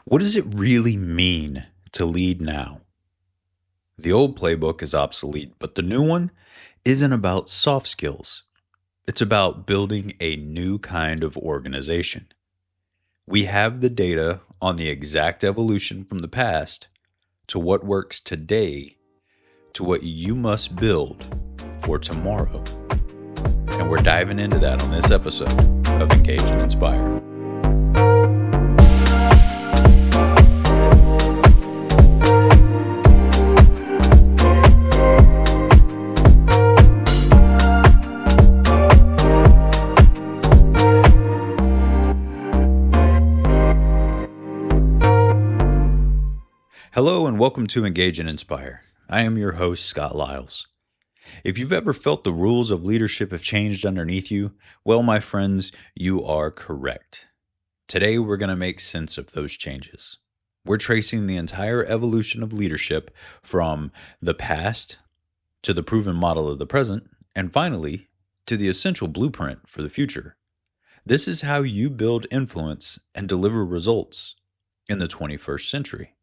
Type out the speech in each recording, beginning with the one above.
What does it really mean to lead now? The old playbook is obsolete, but the new one isn't about soft skills. It's about building a new kind of organization. We have the data on the exact evolution from the past to what works today to what you must build for tomorrow. And we're diving into that on this episode of Engage and Inspire. Hello and welcome to Engage and Inspire. I am your host, Scott Liles. If you've ever felt the rules of leadership have changed underneath you, well, my friends, you are correct. Today, we're going to make sense of those changes. We're tracing the entire evolution of leadership from the past to the proven model of the present, and finally, to the essential blueprint for the future. This is how you build influence and deliver results in the 21st century.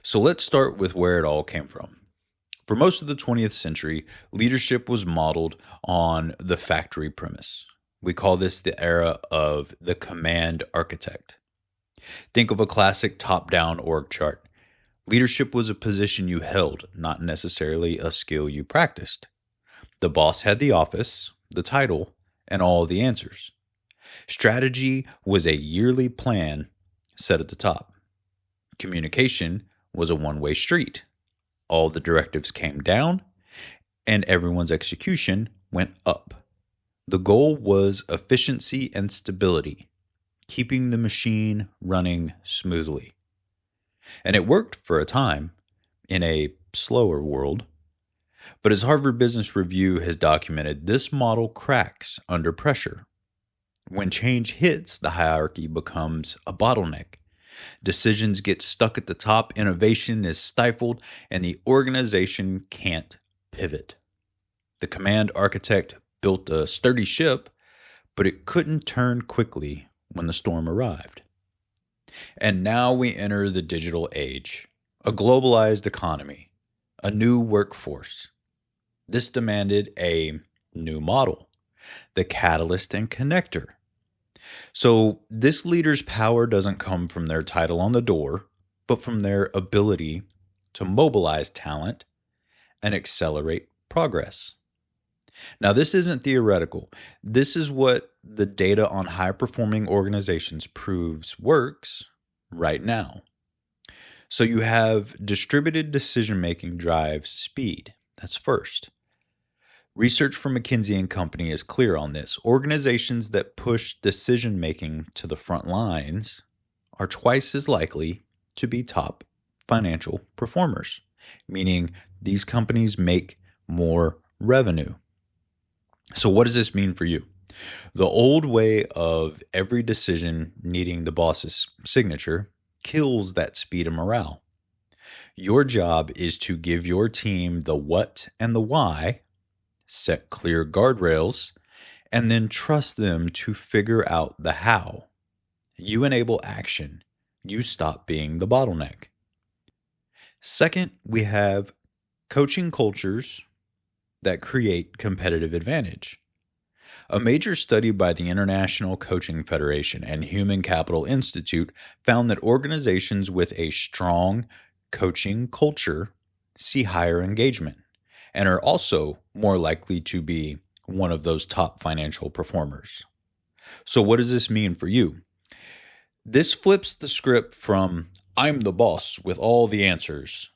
So let's start with where it all came from. For most of the 20th century, leadership was modeled on the factory premise. We call this the era of the command architect. Think of a classic top-down org chart. Leadership was a position you held, not necessarily a skill you practiced. The boss had the office, the title, and all the answers. Strategy was a yearly plan set at the top. Communication was a one-way street. All the directives came down, and everyone's execution went up. The goal was efficiency and stability, keeping the machine running smoothly. And it worked for a time in a slower world. But as Harvard Business Review has documented, this model cracks under pressure. When change hits, the hierarchy becomes a bottleneck. Decisions get stuck at the top, innovation is stifled, and the organization can't pivot. The command architect built a sturdy ship, but it couldn't turn quickly when the storm arrived. And now we enter the digital age, a globalized economy, a new workforce. This demanded a new model, the catalyst and connector. So this leader's power doesn't come from their title on the door, but from their ability to mobilize talent and accelerate progress. Now, this isn't theoretical. This is what the data on high-performing organizations proves works right now. So you have distributed decision-making drives speed. That's first. Research from McKinsey and Company is clear on this. Organizations that push decision-making to the front lines are twice as likely to be top financial performers, meaning these companies make more revenue. So what does this mean for you? The old way of every decision needing the boss's signature kills that speed and morale. Your job is to give your team the what and the why, set clear guardrails, and then trust them to figure out the how. You enable action. You stop being the bottleneck. Second, we have coaching cultures that create competitive advantage. A major study by the International Coaching Federation and Human Capital Institute found that organizations with a strong coaching culture see higher engagement and are also more likely to be one of those top financial performers. So what does this mean for you? This flips the script from I'm the boss with all the answers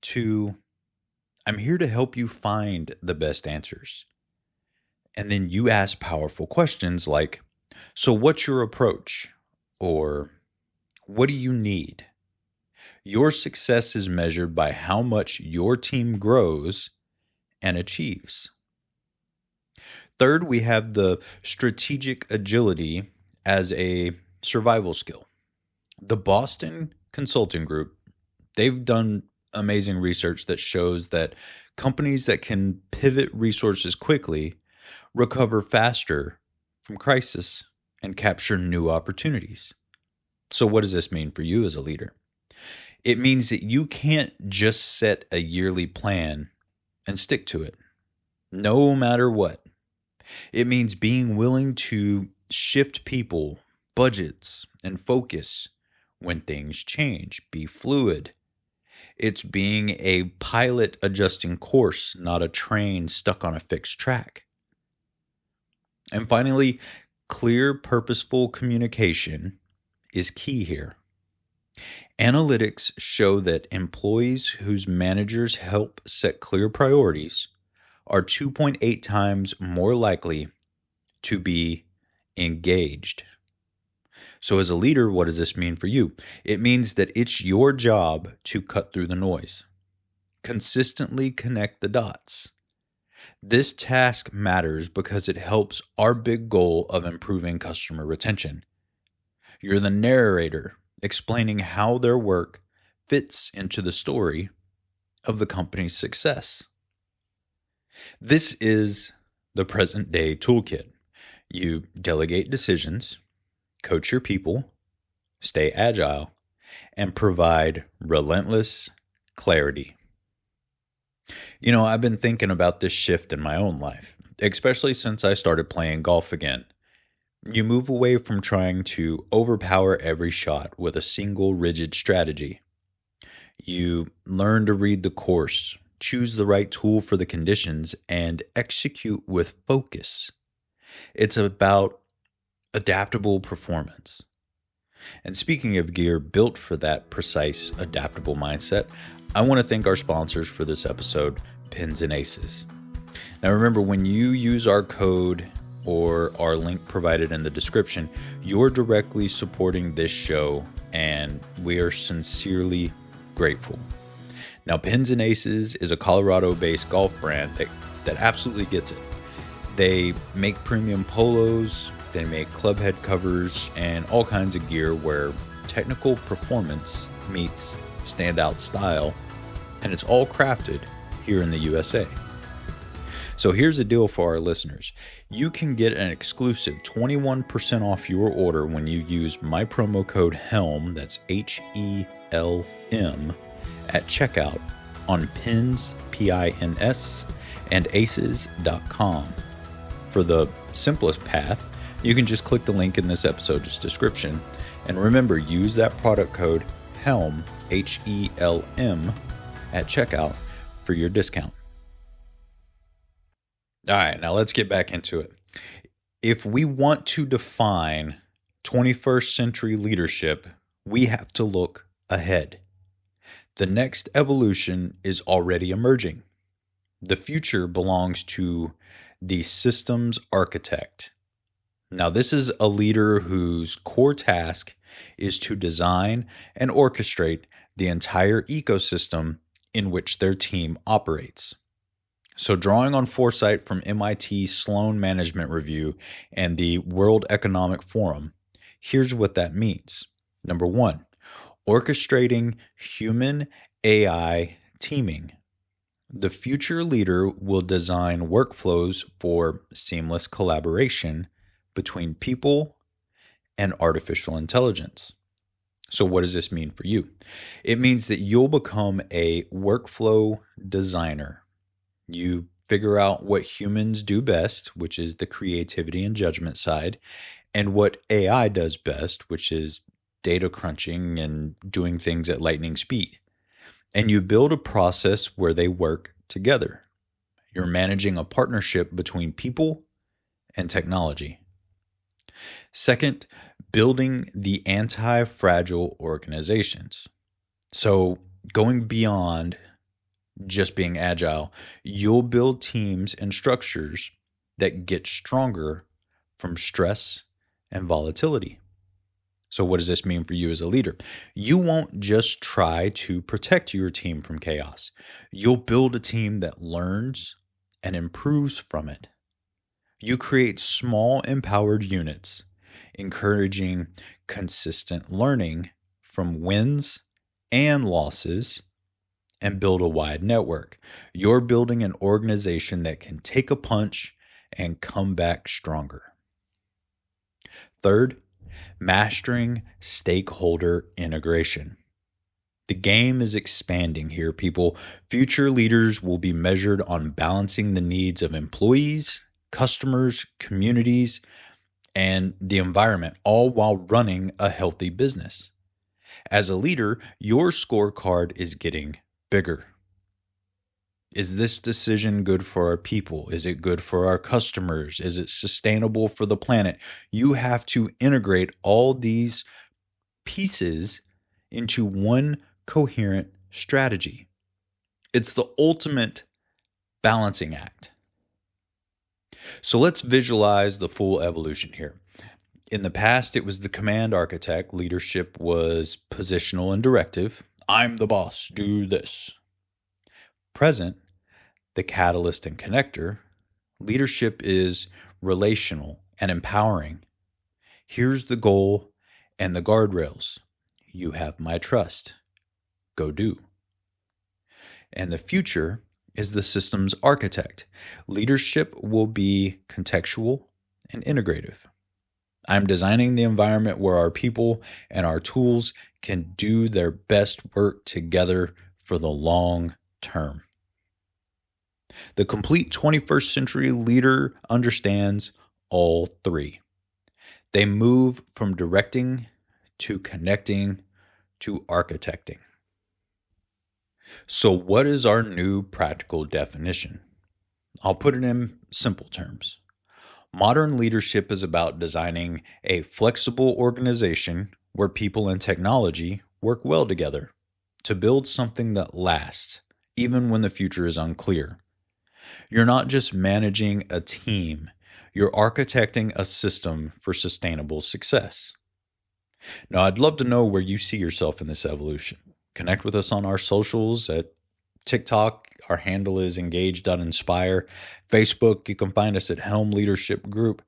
to I'm here to help you find the best answers. And then you ask powerful questions like, so what's your approach? Or what do you need? Your success is measured by how much your team grows and achieves. Third, we have the strategic agility as a survival skill. The Boston Consulting Group, they've done amazing research that shows that companies that can pivot resources quickly recover faster from crisis and capture new opportunities. So, what does this mean for you as a leader? It means that you can't just set a yearly plan and stick to it, no matter what. It means being willing to shift people, budgets, and focus when things change, be fluid. It's being a pilot adjusting course, not a train stuck on a fixed track. And finally, clear, purposeful communication is key here. Analytics show that employees whose managers help set clear priorities are 2.8 times more likely to be engaged. So, as a leader, what does this mean for you? It means that it's your job to cut through the noise, consistently connect the dots. This task matters because it helps our big goal of improving customer retention. You're the narrator explaining how their work fits into the story of the company's success. This is the present day toolkit. You delegate decisions, coach your people, stay agile, and provide relentless clarity. I've been thinking about this shift in my own life, especially since I started playing golf again. You move away from trying to overpower every shot with a single rigid strategy. You learn to read the course, choose the right tool for the conditions, and execute with focus. It's about adaptable performance. And speaking of gear built for that precise adaptable mindset, I want to thank our sponsors for this episode, Pins and Aces. Now remember, when you use our code or our link provided in the description, you're directly supporting this show, and we are sincerely grateful. Now, Pins and Aces is a Colorado-based golf brand that absolutely gets it. They make premium polos, they make club head covers, and all kinds of gear where technical performance meets standout style, and it's all crafted here in the USA. So here's the deal for our listeners. You can get an exclusive 21% off your order when you use my promo code HELM, that's HELM, at checkout on pins, PINS, and aces.com. For the simplest path, you can just click the link in this episode's description. And remember, use that product code HELM, HELM, at checkout for your discount. All right, now let's get back into it. If we want to define 21st century leadership, we have to look ahead. The next evolution is already emerging. The future belongs to the systems architect. Now, this is a leader whose core task is to design and orchestrate the entire ecosystem in which their team operates. So, drawing on foresight from MIT's Sloan Management Review and the World Economic Forum, here's what that means. Number one, orchestrating human AI teaming. The future leader will design workflows for seamless collaboration between people and artificial intelligence. So what does this mean for you? It means that you'll become a workflow designer. You figure out what humans do best, which is the creativity and judgment side, and what AI does best, which is data crunching and doing things at lightning speed. And you build a process where they work together. You're managing a partnership between people and technology. Second, building the anti-fragile organizations. So going beyond just being agile, you'll build teams and structures that get stronger from stress and volatility. So what does this mean for you as a leader? You won't just try to protect your team from chaos. You'll build a team that learns and improves from it. You create small, empowered units, encouraging consistent learning from wins and losses, and build a wide network. You're building an organization that can take a punch and come back stronger. Third, Mastering stakeholder integration. The game is expanding here, people. Future leaders will be measured on balancing the needs of employees, customers, communities, and the environment, all while running a healthy business. As a leader, your scorecard is getting bigger. Is this decision good for our people? Is it good for our customers? Is it sustainable for the planet? You have to integrate all these pieces into one coherent strategy. It's the ultimate balancing act. So let's visualize the full evolution here. In the past, it was the command architect. Leadership was positional and directive. I'm the boss, do this. Present, the catalyst and connector. Leadership is relational and empowering. Here's the goal and the guardrails. You have my trust. Go do. And the future is the systems architect. Leadership will be contextual and integrative. I'm designing the environment where our people and our tools can do their best work together for the long term. The complete 21st century leader understands all three. They move from directing to connecting to architecting. So what is our new practical definition? I'll put it in simple terms. Modern leadership is about designing a flexible organization where people and technology work well together to build something that lasts, even when the future is unclear. You're not just managing a team, you're architecting a system for sustainable success. Now, I'd love to know where you see yourself in this evolution. Connect with us on our socials at TikTok. Our handle is engage.inspire. Facebook, you can find us at Helm Leadership Group.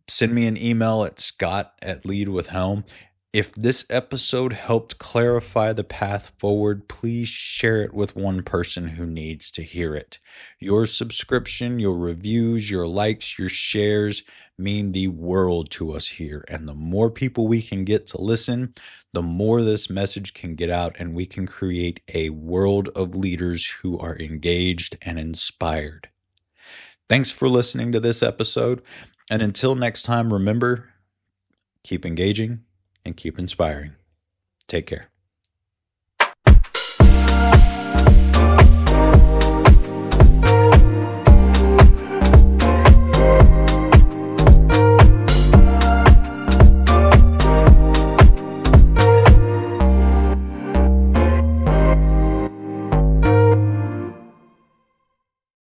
Send me an email at scott@leadwithhelm. If this episode helped clarify the path forward, please share it with one person who needs to hear it. Your subscription, your reviews, your likes, your shares mean the world to us here. And the more people we can get to listen, the more this message can get out and we can create a world of leaders who are engaged and inspired. Thanks for listening to this episode. And until next time, remember, keep engaging and keep inspiring. Take care.